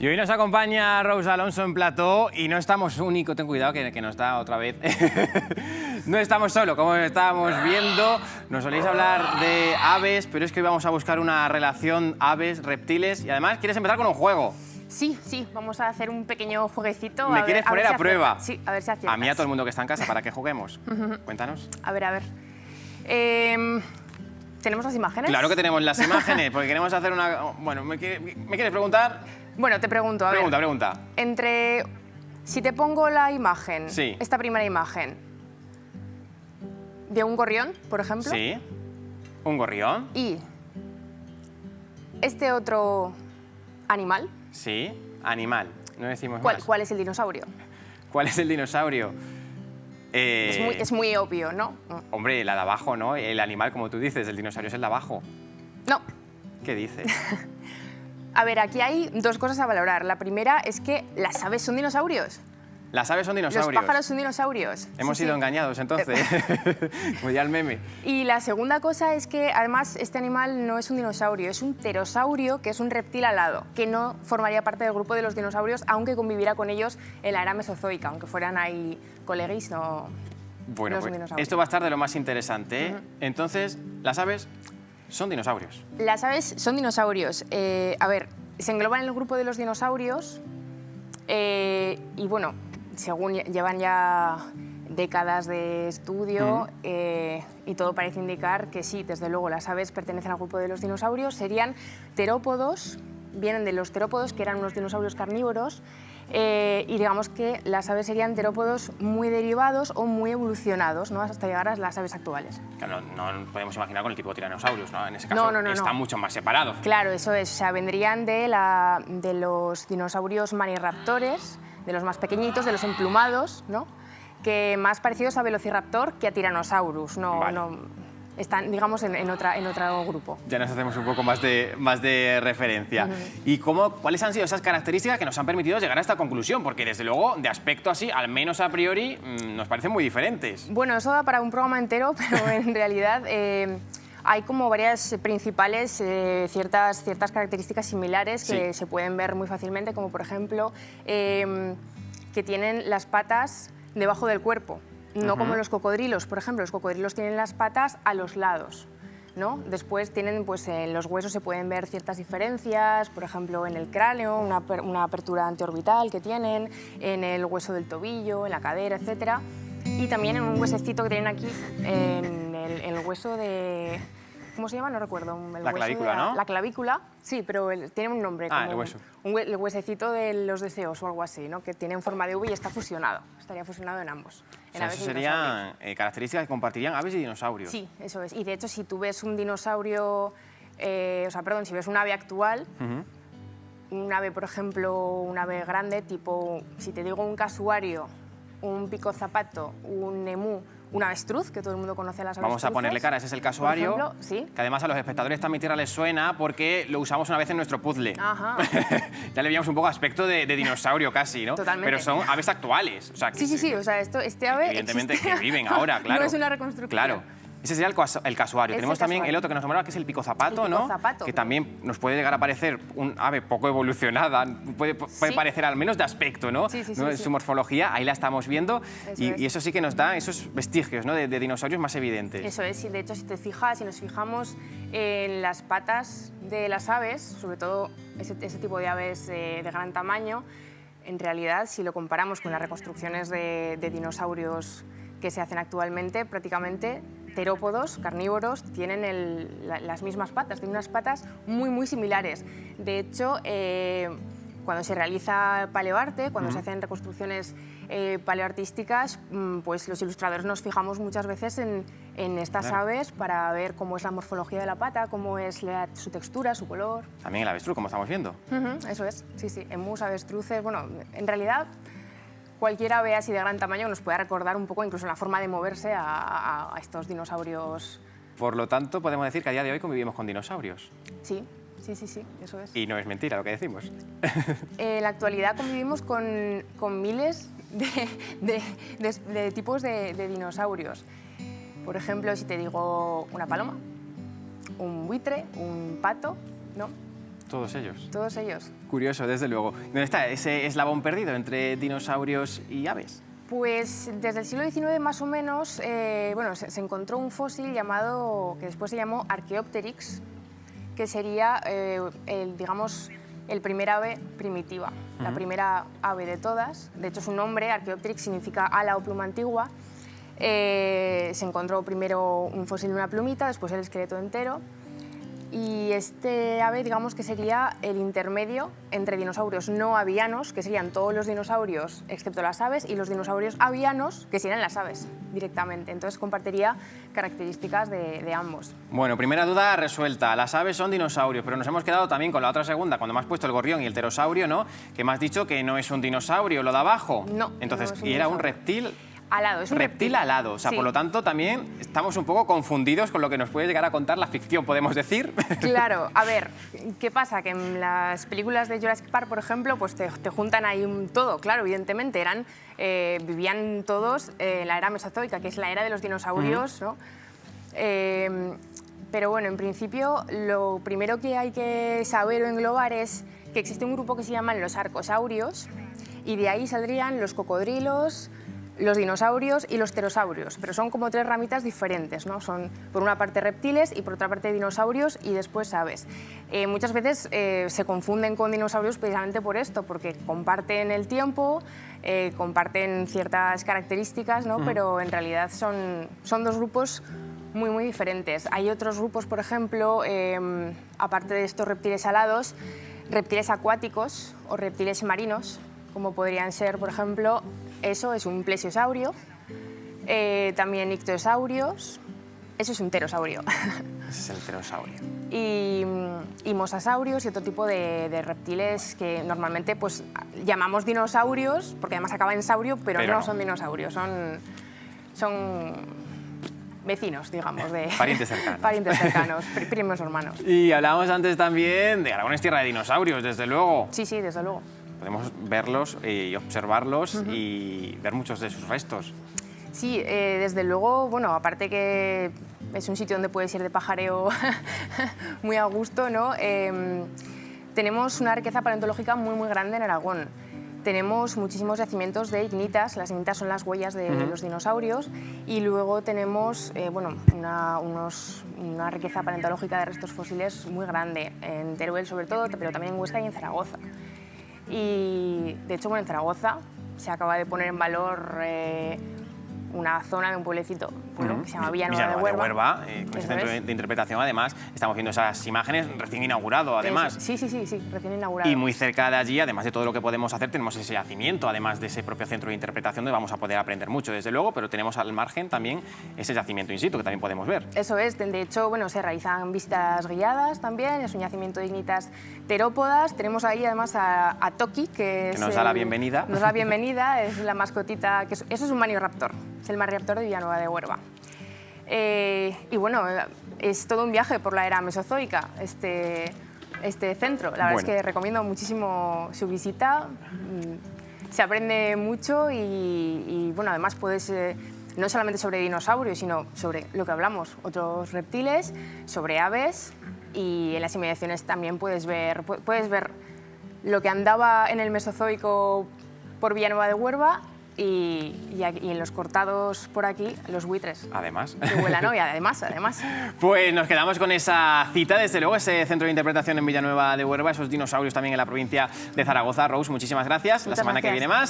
Y hoy nos acompaña Rose Alonso en plató y no estamos únicos, ten cuidado que nos da otra vez. No estamos solos, como estábamos viendo. Nos soléis hablar de aves, pero es que hoy vamos a buscar una relación aves, reptiles y además quieres empezar con un juego. Sí, vamos a hacer un pequeño jueguecito. ¿Me quieres poner a prueba? Sí, a ver si aciertas. A mí y a todo el mundo que está en casa, ¿para qué juguemos? Cuéntanos. A ver. ¿Tenemos las imágenes? Claro que tenemos las imágenes, porque queremos hacer una... Bueno, ¿me quieres preguntar? Bueno, te pregunto, a ver. Pregunta. Entre... Si te pongo la imagen, sí. Esta primera imagen, de un gorrión, por ejemplo. Sí, un gorrión. Y este otro animal. Sí, animal, no decimos ¿Cuál, más. ¿Cuál es el dinosaurio? ¿Cuál es el dinosaurio? Es muy obvio, ¿no? Hombre, la de abajo, ¿no? El animal, como tú dices, el dinosaurio es el de abajo. No. ¿Qué dices? A ver, aquí hay dos cosas a valorar. La primera es que las aves son dinosaurios. Las aves son dinosaurios. Los pájaros son dinosaurios. Hemos sido engañados, entonces, como ya el meme. Y la segunda cosa es que, además, este animal no es un dinosaurio, es un pterosaurio, que es un reptil alado, que no formaría parte del grupo de los dinosaurios, aunque conviviera con ellos en la era mesozoica, aunque fueran ahí coleguis, no, bueno, no son pues dinosaurios. esto va a estar de lo más interesante, ¿eh? Entonces, las aves son dinosaurios. Las aves son dinosaurios. A ver, se engloban en el grupo de los dinosaurios y, bueno, según llevan ya décadas de estudio y todo parece indicar que sí, desde luego las aves pertenecen al grupo de los dinosaurios, serían terópodos, vienen de los terópodos, que eran unos dinosaurios carnívoros, y digamos que las aves serían terópodos muy derivados o muy evolucionados, ¿no? Hasta llegar a las aves actuales. Claro, no podemos imaginar con el tipo de tiranosaurios, ¿no? En ese caso No. están mucho más separados. Claro, eso es, o sea, vendrían de los dinosaurios maniraptores, de los más pequeñitos, de los emplumados, ¿no? Que más parecidos a Velociraptor que a Tyrannosaurus, Vale. Están, digamos, en otro grupo. Ya nos hacemos un poco más de referencia. ¿Y cuáles han sido esas características que nos han permitido llegar a esta conclusión? Porque, desde luego, de aspecto así, al menos a priori, nos parecen muy diferentes. Bueno, eso da para un programa entero, pero en realidad hay como varias principales, ciertas características similares que se pueden ver muy fácilmente, como por ejemplo que tienen las patas debajo del cuerpo. No como los cocodrilos, por ejemplo, los cocodrilos tienen las patas a los lados, ¿no? Después tienen, pues en los huesos se pueden ver ciertas diferencias, por ejemplo en el cráneo, una apertura anteorbital que tienen, en el hueso del tobillo, en la cadera, etc. Y también en un huesecito que tienen aquí, en el hueso de... ¿Cómo se llama? No recuerdo. La clavícula, ¿no? La clavícula, sí, pero tiene un nombre. Ah, el hueso. El huesecito de los deseos o algo así, ¿no? Que tiene en forma de V y está fusionado. Estaría fusionado en ambos. O sea, eso serían características que compartirían aves y dinosaurios. Sí, eso es. Y de hecho, si tú ves un dinosaurio, si ves un ave actual, un ave, por ejemplo, un ave grande, tipo, si te digo un casuario, un picozapato, un emú, un avestruz, que todo el mundo conoce a las avestruces. Vamos a ponerle cara, ese es el casuario, por ejemplo, sí. Que además a los espectadores también tierra les suena porque lo usamos una vez en nuestro puzzle. Ajá. Ya le veíamos un poco aspecto de dinosaurio casi, ¿no? Totalmente. Pero son aves actuales. O sea, que Sí, o sea, este ave evidentemente existe. que viven ahora, claro. No es una reconstrucción. Claro. Ese sería el casuario. Es Tenemos el también casuario. el otro que nos nombraba, que es el picozapato, El picozapato, que también nos puede llegar a parecer un ave poco evolucionada, puede parecer al menos de aspecto, ¿no? Sí. Su morfología, ahí la estamos viendo, y eso sí que nos da esos vestigios, ¿no? de dinosaurios más evidentes. Eso es, y de hecho, si nos fijamos en las patas de las aves, sobre todo ese tipo de aves de gran tamaño, en realidad, si lo comparamos con las reconstrucciones de dinosaurios que se hacen actualmente, prácticamente terópodos, carnívoros, tienen las mismas patas, tienen unas patas muy similares. De hecho, cuando se realiza paleoarte, cuando se hacen reconstrucciones paleoartísticas, pues los ilustradores nos fijamos muchas veces en estas aves para ver cómo es la morfología de la pata, cómo es su textura, su color. También el avestruz, como estamos viendo. Eso es, sí. Emus, avestruces, bueno, en realidad cualquier ave así de gran tamaño nos puede recordar un poco, incluso en la forma de moverse, a estos dinosaurios. Por lo tanto, podemos decir que a día de hoy convivimos con dinosaurios. Sí, eso es. Y no es mentira lo que decimos. En la actualidad convivimos con miles de tipos de dinosaurios. Por ejemplo, si te digo una paloma, un buitre, un pato, ¿no? Todos ellos. Todos ellos. Curioso, desde luego. ¿Dónde está ese eslabón perdido entre dinosaurios y aves? Pues desde el siglo XIX más o menos, bueno, se encontró un fósil llamado, que después se llamó Archaeopteryx, que sería, digamos, el primer ave primitiva, la primera ave de todas. De hecho, su nombre, Archaeopteryx, significa ala o pluma antigua. Se encontró primero un fósil de una plumita, después el esqueleto entero. Y este ave, digamos que sería el intermedio entre dinosaurios no avianos, que serían todos los dinosaurios excepto las aves, y los dinosaurios avianos, que serían las aves directamente. Entonces compartiría características de ambos. Bueno, primera duda resuelta. Las aves son dinosaurios, pero nos hemos quedado también con la otra segunda, cuando me has puesto el gorrión y el pterosaurio, ¿no? Que me has dicho que no es un dinosaurio, lo de abajo. No. Entonces, no es un y era un dinosaurio. reptil. Alado, es un Reptil alado, o sea, Sí. por lo tanto también estamos un poco confundidos con lo que nos puede llegar a contar la ficción, podemos decir. Claro, a ver, ¿qué pasa? Que en las películas de Jurassic Park, por ejemplo, pues te juntan ahí todo, claro, evidentemente, vivían todos en la era mesozoica, que es la era de los dinosaurios, ¿no? Pero bueno, en principio, lo primero que hay que saber o englobar es que existe un grupo que se llaman los arcosaurios, y de ahí saldrían los cocodrilos, los dinosaurios y los pterosaurios, pero son como tres ramitas diferentes, ¿no? Son por una parte reptiles y por otra parte dinosaurios y después aves. Muchas veces se confunden con dinosaurios precisamente por esto, porque comparten el tiempo, comparten ciertas características, ¿no? Pero en realidad son dos grupos muy, muy diferentes. Hay otros grupos, por ejemplo, aparte de estos reptiles alados, reptiles acuáticos o reptiles marinos, como podrían ser, por ejemplo, eso es un plesiosaurio, también ictiosaurios, eso es un pterosaurio. Ese es el pterosaurio. y mosasaurios y otro tipo de reptiles que normalmente pues, llamamos dinosaurios, porque además acaba en saurio, pero no son dinosaurios, son vecinos, digamos, de Parientes cercanos. parientes cercanos, primos hermanos. Y hablábamos antes también de Aragón es tierra de dinosaurios, desde luego. Sí, sí, desde luego. Podemos verlos y observarlos y ver muchos de sus restos. Sí, desde luego, bueno, aparte que es un sitio donde puedes ir de pajareo muy a gusto, ¿no? Tenemos una riqueza paleontológica muy, muy grande en Aragón. Tenemos muchísimos yacimientos de ignitas, las ignitas son las huellas de los dinosaurios, y luego tenemos bueno, una riqueza paleontológica de restos fósiles muy grande, en Teruel sobre todo, pero también en Huesca y en Zaragoza. Y de hecho, bueno, en Zaragoza se acaba de poner en valor una zona de un pueblecito que se llama Villanueva de Huerva. Con ese centro de interpretación, además, estamos viendo esas imágenes recién inaugurado, además. Sí, recién inaugurado. Y muy cerca de allí, además de todo lo que podemos hacer, tenemos ese yacimiento, además de ese propio centro de interpretación, donde vamos a poder aprender mucho, desde luego, pero tenemos al margen también ese yacimiento in situ, que también podemos ver. Eso es, de hecho, bueno, se realizan visitas guiadas también, es un yacimiento de ignitas terópodas. Tenemos ahí además a Toki, que nos da la bienvenida. Nos da la bienvenida, es la mascotita, eso es un Manioraptor, es el Manioraptor de Villanueva de Huerva. Y bueno, es todo un viaje por la era mesozoica, este centro. La verdad es que recomiendo muchísimo su visita, se aprende mucho y bueno, además puedes, no solamente sobre dinosaurios, sino sobre lo que hablamos, otros reptiles, sobre aves, y en las inmediaciones también puedes ver lo que andaba en el Mesozoico por Villanueva de Huerva y en los cortados por aquí, los buitres. Además. Que vuelan, ¿no? Y además. Pues nos quedamos con esa cita, desde luego, ese centro de interpretación en Villanueva de Huerva, esos dinosaurios también en la provincia de Zaragoza. Rose, muchísimas gracias. La semana que viene más.